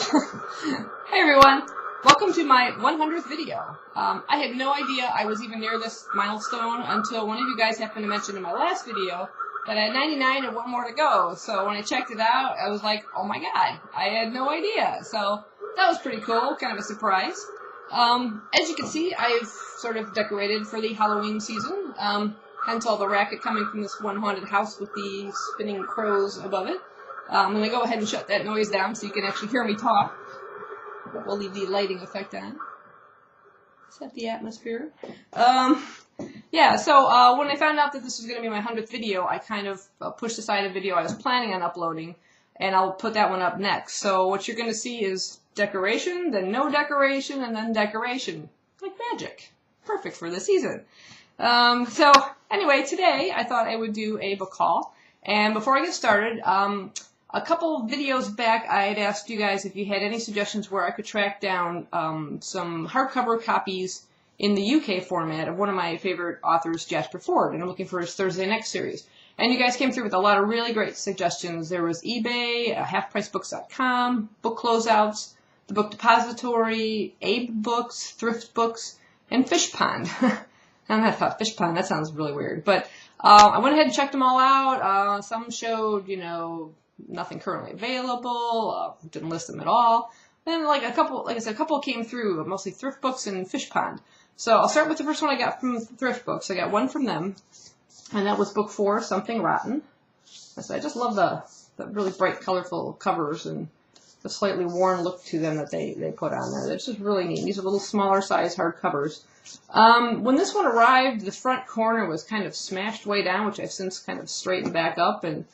Hey everyone, welcome to my 100th video. I had no idea I was even near this milestone until one of you guys happened to mention in my last video that I had 99 and one more to go. So when I checked it out, I was like, oh my god, I had no idea. So that was pretty cool, kind of a surprise. As you can see, I've sort of decorated for the Halloween season, hence all the racket coming from this one haunted house with the spinning crows above it. I'm going to go ahead and shut that noise down so you can actually hear me talk. But we'll leave the lighting effect on. Set the atmosphere. Yeah, so when I found out that this was going to be my 100th video, I kind of pushed aside a video I was planning on uploading, and I'll put that one up next. So what you're going to see is decoration, then no decoration, and then decoration. Like magic. Perfect for the season. So anyway, today I thought I would do a book haul. And before I get started, a couple videos back, I had asked you guys if you had any suggestions where I could track down some hardcover copies in the UK format of one of my favorite authors, Jasper Fforde, and I'm looking for his Thursday Next series. And you guys came through with a lot of really great suggestions. There was eBay, halfpricebooks.com, book closeouts, the Book Depository, Abe Books, Thrift Books, and Fish Pond. And I thought, Fish Pond, that sounds really weird. But I went ahead and checked them all out. Some showed, you know, nothing currently available, didn't list them at all. Then like I said, a couple came through, mostly Thrift Books and Fish Pond. So I'll start with the first one I got from Thrift Books. I got one from them, and that was book 4, Something Rotten. So I just love the really bright, colorful covers and the slightly worn look to them that they put on there. It's just really neat. These are little smaller size hardcovers. When this one arrived, the front corner was kind of smashed way down, which I've since kind of straightened back up, and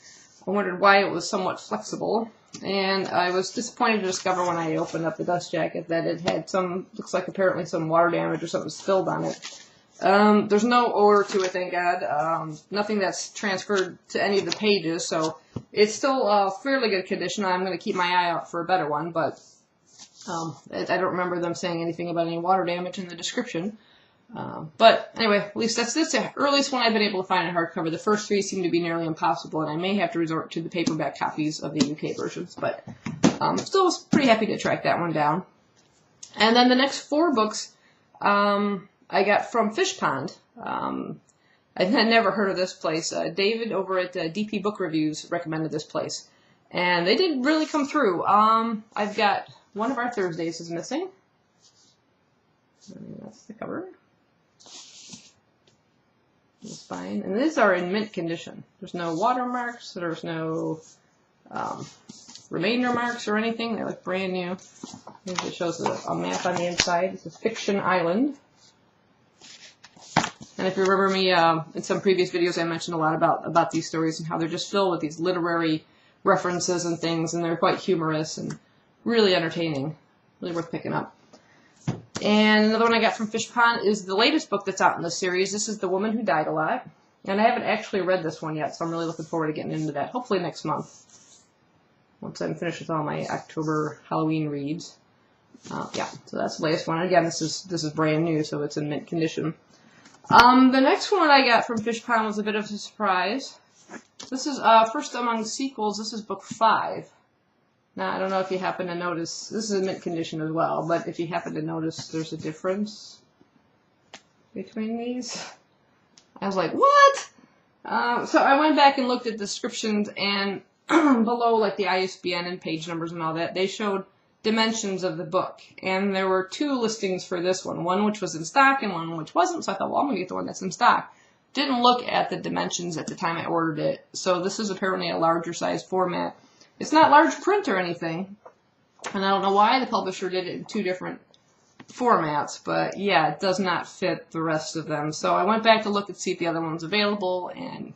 I wondered why it was somewhat flexible. And I was disappointed to discover when I opened up the dust jacket that it had looks like apparently some water damage or something spilled on it. There's no odor to it, thank God. Nothing that's transferred to any of the pages, so it's still fairly good condition. I'm going to keep my eye out for a better one, but I don't remember them saying anything about any water damage in the description. But anyway, at least that's the earliest one I've been able to find in hardcover. The first 3 seem to be nearly impossible, and I may have to resort to the paperback copies of the UK versions, but still was pretty happy to track that one down. And then the next 4 books I got from Fish Pond. I had never heard of this place. David over at DP Book Reviews recommended this place, and they did really come through. I've got one of our Thursdays is missing. And that's the cover. The spine, and these are in mint condition. There's no watermarks. There's no remainder marks or anything. They look brand new. It shows a map on the inside. This is Fiction Island. And if you remember me, in some previous videos, I mentioned a lot about these stories and how they're just filled with these literary references and things, and they're quite humorous and really entertaining. Really worth picking up. And another one I got from Fish Pond is the latest book that's out in the series. This is The Woman Who Died a Lot. And I haven't actually read this one yet, so I'm really looking forward to getting into that. Hopefully next month, once I'm finished with all my October Halloween reads. Yeah, so that's the latest one. Again, this is brand new, so it's in mint condition. The next one I got from Fish Pond was a bit of a surprise. This is First Among Sequels. This is book 5. Now, I don't know if you happen to notice, this is in mint condition as well, but if you happen to notice there's a difference between these. I was like, what? So I went back and looked at descriptions, and below, like the ISBN and page numbers and all that, they showed dimensions of the book. And there were 2 listings for this one which was in stock and one which wasn't, so I thought, well, I'm going to get the one that's in stock. Didn't look at the dimensions at the time I ordered it, so this is apparently a larger size format. It's not large print or anything, and I don't know why the publisher did it in 2 different formats, but yeah, it does not fit the rest of them. So I went back to look and see if the other one's available, and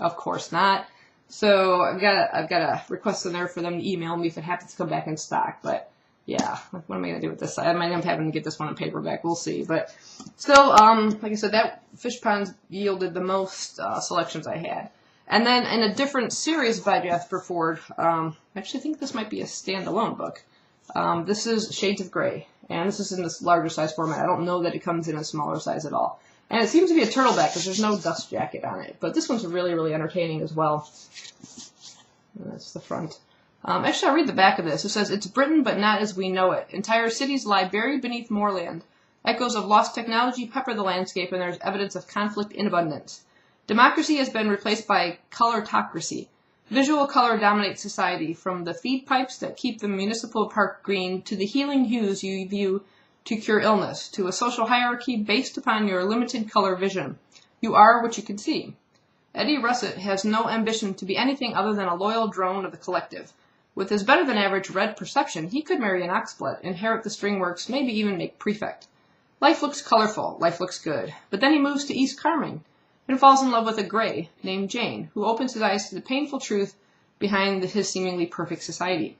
of course not. So I've got a request in there for them to email me if it happens to come back in stock, but yeah, what am I going to do with this? I might end up having to get this one in paperback, we'll see. But still, like I said, that Fish Pond yielded the most selections I had. And then in a different series by Jasper Fforde, I actually think this might be a standalone book. This is Shades of Grey, and this is in this larger size format. I don't know that it comes in a smaller size at all. And it seems to be a turtleback because there's no dust jacket on it. But this one's really, really entertaining as well. And that's the front. Actually, I'll read the back of this. It says, "It's Britain, but not as we know it. Entire cities lie buried beneath moorland. Echoes of lost technology pepper the landscape, and there's evidence of conflict in abundance. Democracy has been replaced by colortocracy. Visual color dominates society, from the feed pipes that keep the municipal park green to the healing hues you view to cure illness, to a social hierarchy based upon your limited color vision. You are what you can see." Eddie Russet has no ambition to be anything other than a loyal drone of the collective. With his better-than-average red perception, he could marry an oxblood, inherit the stringworks, maybe even make prefect. Life looks colorful, life looks good. But then he moves to East Carming and falls in love with a gray named Jane, who opens his eyes to the painful truth behind his seemingly perfect society.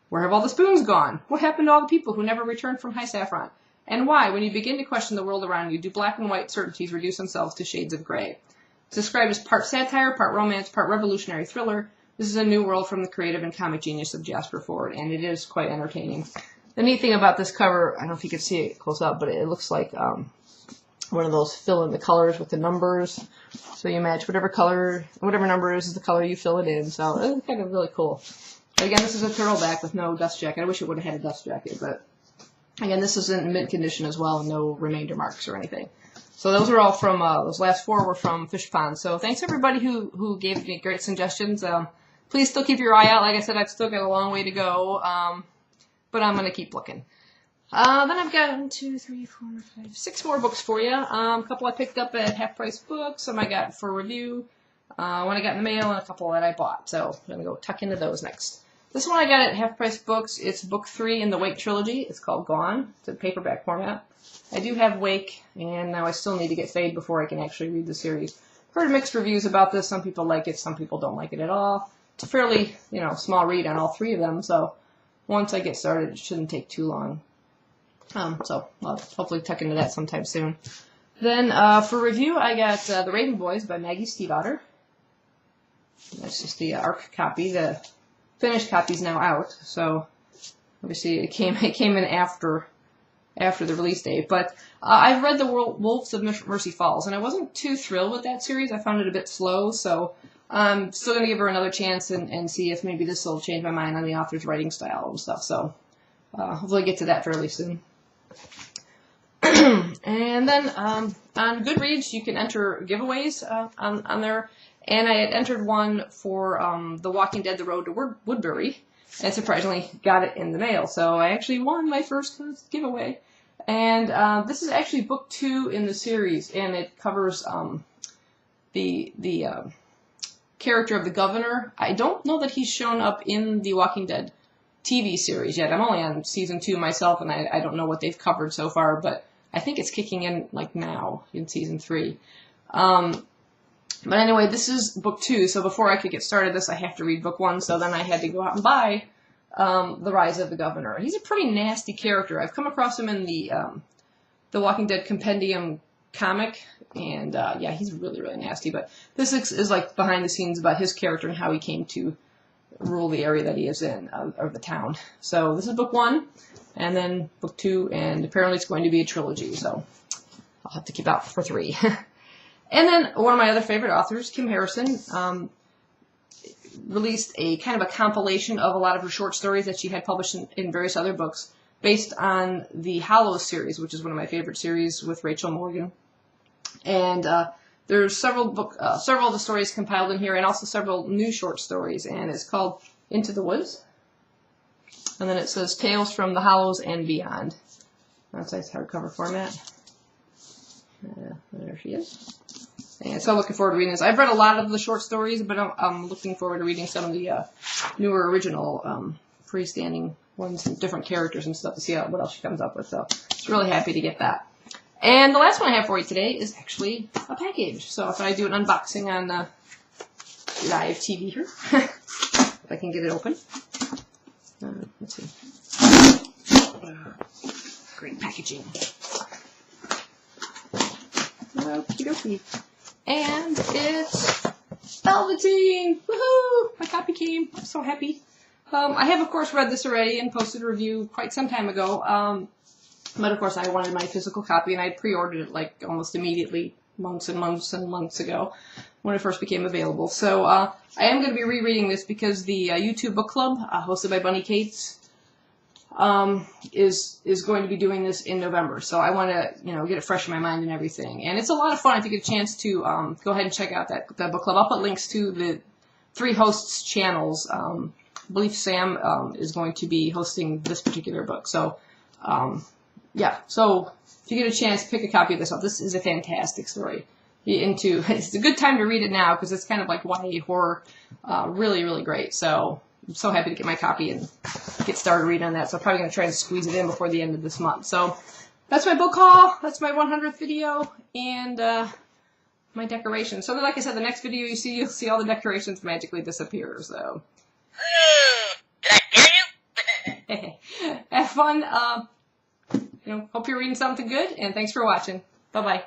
Where have all the spoons gone? What happened to all the people who never returned from High Saffron? And why, when you begin to question the world around you, do black and white certainties reduce themselves to shades of gray? It's described as part satire, part romance, part revolutionary thriller. This is a new world from the creative and comic genius of Jasper Fforde, and it is quite entertaining. The neat thing about this cover, I don't know if you can see it close up, but it looks like one of those fill in the colors with the numbers. So you match whatever color, whatever number is the color you fill it in. So it's kind of really cool. But again, this is a turtleback with no dust jacket. I wish it would have had a dust jacket, but again, this is in mint condition as well, and no remainder marks or anything. So those are all from, those last four were from Fish Pond. So thanks everybody who gave me great suggestions. Please still keep your eye out. Like I said, I've still got a long way to go, but I'm going to keep looking. Then I've got 1, 2, 3, 4, 5, 6 more books for you. A couple I picked up at half-price books, some I got for review, one I got in the mail, and a couple that I bought. So I'm going to go tuck into those next. This one I got at half-price books. It's book 3 in the Wake trilogy. It's called Gone. It's in paperback format. I do have Wake, and now I still need to get Fade before I can actually read the series. Heard mixed reviews about this. Some people like it, some people don't like it at all. It's a fairly, small read on all 3 of them, so once I get started, it shouldn't take too long. So I'll hopefully tuck into that sometime soon. Then for review, I got The Raven Boys by Maggie Stiefvater. That's just the ARC copy. The finished copy's now out, so obviously it came in after the release date. But I've read The Wolves of Mercy Falls, and I wasn't too thrilled with that series. I found it a bit slow, so I'm still going to give her another chance and see if maybe this will change my mind on the author's writing style and stuff. So hopefully get to that fairly soon. And then on Goodreads, you can enter giveaways on there. And I had entered one for The Walking Dead, The Road to Woodbury, and surprisingly got it in the mail. So I actually won my first giveaway. And this is actually book 2 in the series, and it covers the character of the governor. I don't know that he's shown up in the Walking Dead TV series yet. I'm only on season 2 myself, and I don't know what they've covered so far, but I think it's kicking in like now in season 3. But anyway, this is book 2, so before I could get started this, I have to read book 1, so then I had to go out and buy The Rise of the Governor. He's a pretty nasty character. I've come across him in the Walking Dead Compendium comic, and yeah, he's really, really nasty, but this is like behind the scenes about his character and how he came to rule the area that he is in, or the town. So this is book 1, and then book 2, and apparently it's going to be a trilogy, so I'll have to keep out for 3. And then one of my other favorite authors, Kim Harrison, released a kind of a compilation of a lot of her short stories that she had published in various other books based on the Hollows series, which is one of my favorite series with Rachel Morgan. And there's several of the stories compiled in here, and also several new short stories, and it's called Into the Woods. And then it says Tales from the Hollows and Beyond. That's nice hardcover format. There she is. And so I'm looking forward to reading this. I've read a lot of the short stories, but I'm looking forward to reading some of the newer original freestanding ones and different characters and stuff to see what else she comes up with. So I'm really happy to get that. And the last one I have for you today is actually a package. So if I do an unboxing on live TV here, if I can get it open. Let's see. Great packaging. Okie dokie. And it's Velveteen! Woohoo! My copy came. I'm so happy. I have, of course, read this already and posted a review quite some time ago. But, of course, I wanted my physical copy, and I pre-ordered it, like, almost immediately, months and months and months ago, when it first became available. So I am going to be rereading this because the YouTube book club, hosted by Bunny Cates, is going to be doing this in November. So I want to, get it fresh in my mind and everything. And it's a lot of fun if you get a chance to go ahead and check out that book club. I'll put links to the 3 hosts' channels. I believe Sam is going to be hosting this particular book. So, yeah. So if you get a chance, pick a copy of this up. This is a fantastic story. It's a good time to read it now because it's kind of like YA horror. Really, really great. So I'm so happy to get my copy and get started reading on that. So I'm probably going to try and squeeze it in before the end of this month. So that's my book haul. That's my 100th video. And my decorations. So like I said, the next video you'll see all the decorations magically disappear. So have fun. Hope you're reading something good. And thanks for watching. Bye-bye.